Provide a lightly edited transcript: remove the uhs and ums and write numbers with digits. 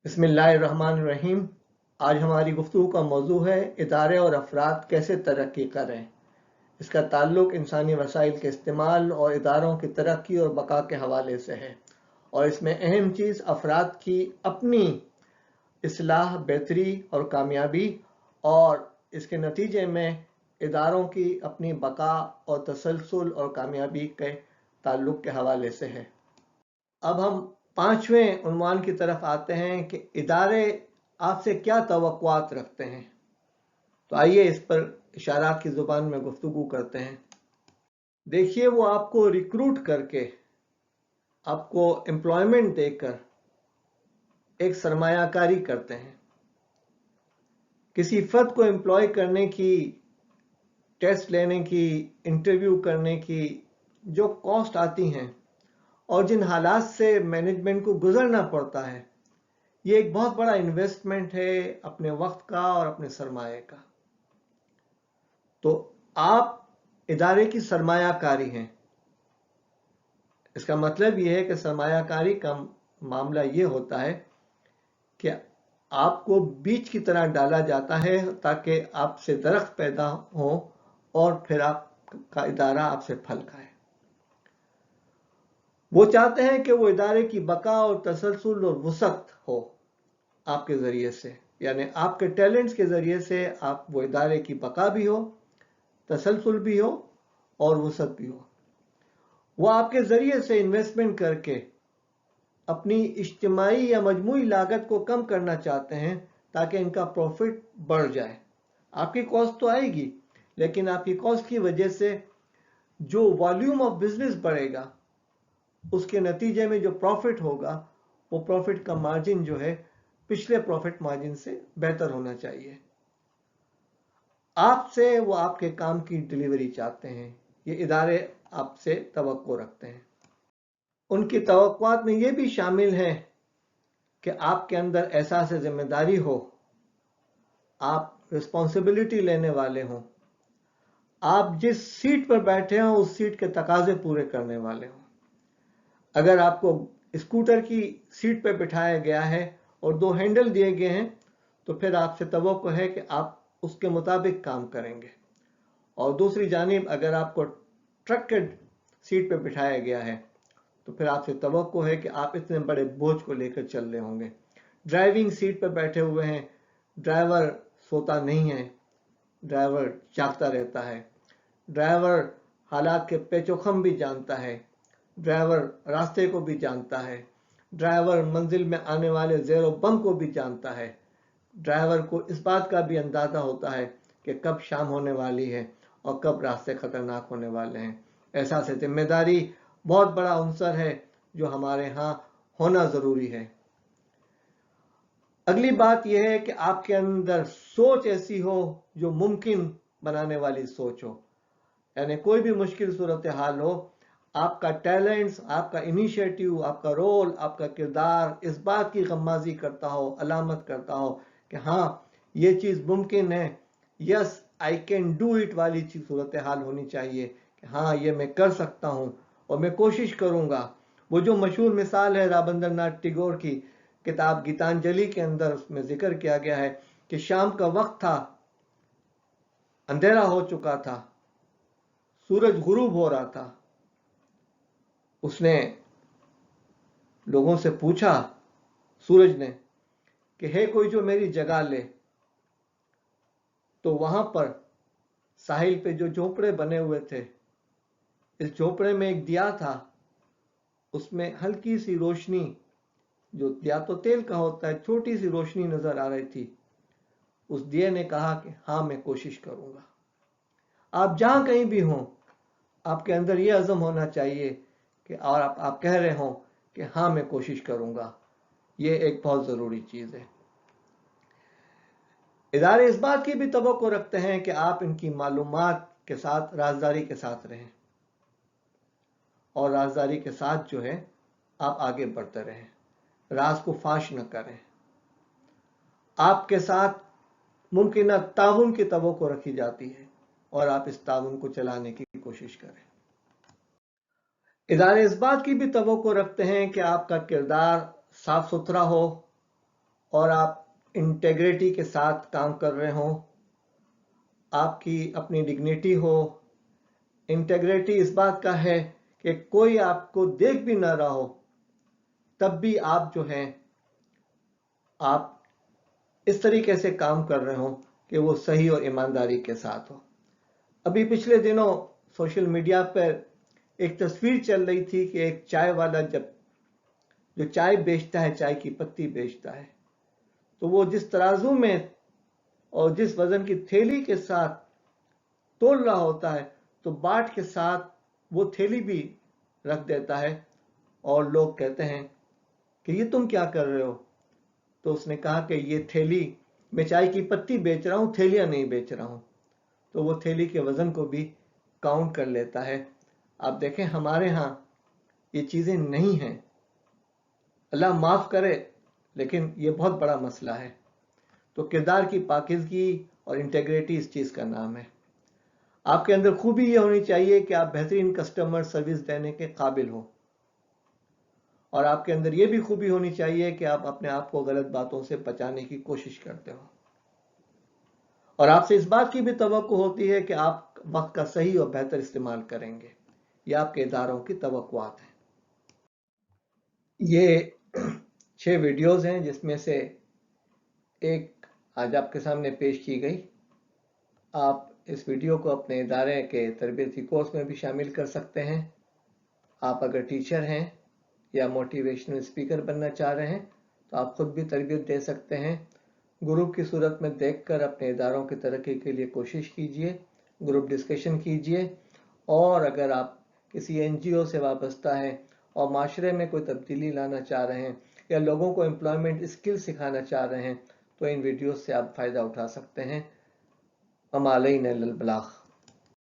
बिस्मिल्लाहिर्रहमानिर्रहीम। आज हमारी गुफ्तगू का मौजू है इदारे और अफराद कैसे तरक्की करें। इसका ताल्लुक इंसानी वसाइल के इस्तेमाल और इदारों की तरक्की और बका के हवाले से है, और इसमें अहम चीज़ अफराद की अपनी इस्लाह, बेहतरी और कामयाबी, और इसके नतीजे में इदारों की अपनी बका और तसलसल और कामयाबी के ताल्लुक के हवाले से है। अब हम पांचवें उन्वान की तरफ आते हैं कि इदारे आपसे क्या तवक्कुआत रखते हैं। तो आइए इस पर इशारात की ज़ुबान में गुफ्तगू करते हैं। देखिए, वो आपको रिक्रूट करके, आपको एम्प्लॉयमेंट देकर एक सरमायाकारी करते हैं। किसी फर्द को एम्प्लॉय करने की, टेस्ट लेने की, इंटरव्यू करने की जो कॉस्ट आती हैं और जिन हालात से मैनेजमेंट को गुजरना पड़ता है, ये एक बहुत बड़ा इन्वेस्टमेंट है अपने वक्त का और अपने सरमाए का। तो आप इदारे की सरमायाकारी हैं। इसका मतलब यह है कि सरमायाकारी का मामला ये होता है कि आपको बीज की तरह डाला जाता है ताकि आपसे दरख्त पैदा हो और फिर आपका इदारा आपसे फल खाए। वो चाहते हैं कि वो इदारे की बका और तसलसल और वसअत हो आपके ज़रिए से, यानी आपके टैलेंट्स के ज़रिए से आप वो इदारे की बका भी हो, तसलसल भी हो और वसअत भी हो। वो आपके ज़रिए से इन्वेस्टमेंट करके अपनी इज्तिमाई या मजमूई लागत को कम करना चाहते हैं ताकि इनका प्रॉफिट बढ़ जाए। आपकी कॉस्ट तो आएगी, लेकिन आपकी कॉस्ट की वजह से जो वॉल्यूम ऑफ बिजनेस बढ़ेगा, उसके नतीजे में जो प्रॉफिट होगा, वो प्रॉफिट का मार्जिन जो है पिछले प्रॉफिट मार्जिन से बेहतर होना चाहिए। आपसे वो आपके काम की डिलीवरी चाहते हैं। ये इदारे आपसे तवक्को रखते हैं। उनकी तवक्कुआत में ये भी शामिल है कि आपके अंदर एहसास जिम्मेदारी हो, आप रिस्पॉन्सिबिलिटी लेने वाले हों, आप जिस सीट पर बैठे हों उस सीट के तकाजे पूरे करने वाले हों। अगर आपको स्कूटर की सीट पर बिठाया गया है और दो हैंडल दिए गए हैं, तो फिर आपसे तवक्को है कि आप उसके मुताबिक काम करेंगे। और दूसरी जानिब अगर आपको ट्रक के सीट पर बिठाया गया है, तो फिर आपसे तवक्को है कि आप इतने बड़े बोझ को लेकर चल रहे होंगे। ड्राइविंग सीट पर बैठे हुए हैं, ड्राइवर सोता नहीं है, ड्राइवर जागता रहता है, ड्राइवर हालात के पेचोखम भी जानता है, ड्राइवर रास्ते को भी जानता है, ड्राइवर मंजिल में आने वाले ज़ेरो बम को भी जानता है, ड्राइवर को इस बात का भी अंदाज़ा होता है कि कब शाम होने वाली है और कब रास्ते खतरनाक होने वाले हैं। एहसास जिम्मेदारी बहुत बड़ा अंसर है जो हमारे यहाँ होना ज़रूरी है। अगली बात यह है कि आपके अंदर सोच ऐसी हो जो मुमकिन बनाने वाली सोच हो, यानी कोई भी मुश्किल सूरत हाल हो, आपका टैलेंट्स, आपका इनिशिएटिव, आपका रोल, आपका किरदार इस बात की गम्माजी करता हो, अलामत करता हो कि हाँ ये चीज़ मुमकिन है, yes I can do it वाली चीज़ सूरत हाल होनी चाहिए कि हाँ ये मैं कर सकता हूँ और मैं कोशिश करूँगा। वो जो मशहूर मिसाल है राबेंद्रनाथ टैगोर की किताब गीतांजलि के अंदर, उसमें जिक्र किया गया है कि शाम का वक्त था, अंधेरा हो चुका था, सूरज गुरूब हो रहा था। उसने लोगों से पूछा, सूरज ने, कि है कोई जो मेरी जगह ले। तो वहां पर साहिल पे जो झोपड़े बने हुए थे, इस झोपड़े में एक दिया था, उसमें हल्की सी रोशनी, जो दिया तो तेल का होता है, छोटी सी रोशनी नजर आ रही थी। उस दिए ने कहा कि हाँ मैं कोशिश करूंगा। आप जहां कहीं भी हों, आपके अंदर यह अज़म होना चाहिए कि और आप कह रहे हों कि हाँ मैं कोशिश करूंगा। ये एक बहुत ज़रूरी चीज़ है। इदारे इस बात की भी तवक्को रखते हैं कि आप इनकी मालूमात के साथ राजदारी के साथ रहें, और राजदारी के साथ जो है आप आगे बढ़ते रहें, राज को फाश न करें। आपके साथ मुमकिन ताउन की तवक्को रखी जाती है और आप इस ताउन को चलाने की कोशिश करें। इदारे इस बात की भी तवक्को रखते हैं कि आपका किरदार साफ सुथरा हो, اور آپ انٹیگریٹی کے ساتھ کام کر رہے ہوں، آپ کی اپنی ڈگنیٹی ہو. انٹیگریٹی اس بات کا ہے کہ کوئی آپ کو دیکھ بھی نہ رہا ہو تب بھی آپ جو ہیں آپ اس طریقے سے کام کر رہے ہوں کہ وہ صحیح اور ایمانداری کے ساتھ ہو. ابھی پچھلے دنوں سوشل میڈیا پر ایک تصویر چل رہی تھی کہ ایک چائے والا جو چائے بیچتا ہے، چائے کی پتی بیچتا ہے، تو وہ جس ترازو میں اور جس وزن کی تھیلی کے ساتھ تول رہا ہوتا ہے تو باٹ کے ساتھ وہ تھیلی بھی رکھ دیتا ہے، اور لوگ کہتے ہیں کہ یہ تم کیا کر رہے ہو؟ تو اس نے کہا کہ یہ تھیلی، میں چائے کی پتی بیچ رہا ہوں، تھیلیاں نہیں بیچ رہا ہوں. تو وہ تھیلی کے وزن کو بھی کاؤنٹ کر لیتا ہے. آپ دیکھیں ہمارے ہاں یہ چیزیں نہیں ہیں، اللہ معاف کرے، لیکن یہ بہت بڑا مسئلہ ہے. تو کردار کی پاکیزگی اور انٹیگریٹی اس چیز کا نام ہے. آپ کے اندر خوبی یہ ہونی چاہیے کہ آپ بہترین کسٹمر سروس دینے کے قابل ہو، اور آپ کے اندر یہ بھی خوبی ہونی چاہیے کہ آپ اپنے آپ کو غلط باتوں سے بچانے کی کوشش کرتے ہو، اور آپ سے اس بات کی بھی توقع ہوتی ہے کہ آپ وقت کا صحیح اور بہتر استعمال کریں گے. یہ آپ کے اداروں کی توقعات ہیں. یہ 6 ویڈیوز ہیں جس میں سے ایک آج آپ کے سامنے پیش کی گئی. آپ اس ویڈیو کو اپنے ادارے کے تربیتی کورس میں بھی شامل کر سکتے ہیں. آپ اگر ٹیچر ہیں یا موٹیویشنل اسپیکر بننا چاہ رہے ہیں تو آپ خود بھی تربیت دے سکتے ہیں. گروپ کی صورت میں دیکھ کر اپنے اداروں کی ترقی کے لیے کوشش کیجیے، گروپ ڈسکشن کیجیے. اور اگر آپ کسی این جی او سے وابستہ ہیں اور معاشرے میں کوئی تبدیلی لانا چاہ رہے ہیں یا لوگوں کو امپلائمنٹ اسکل سکھانا چاہ رہے ہیں تو ان ویڈیوز سے آپ فائدہ اٹھا سکتے ہیں. وما علینا الا البلاغ.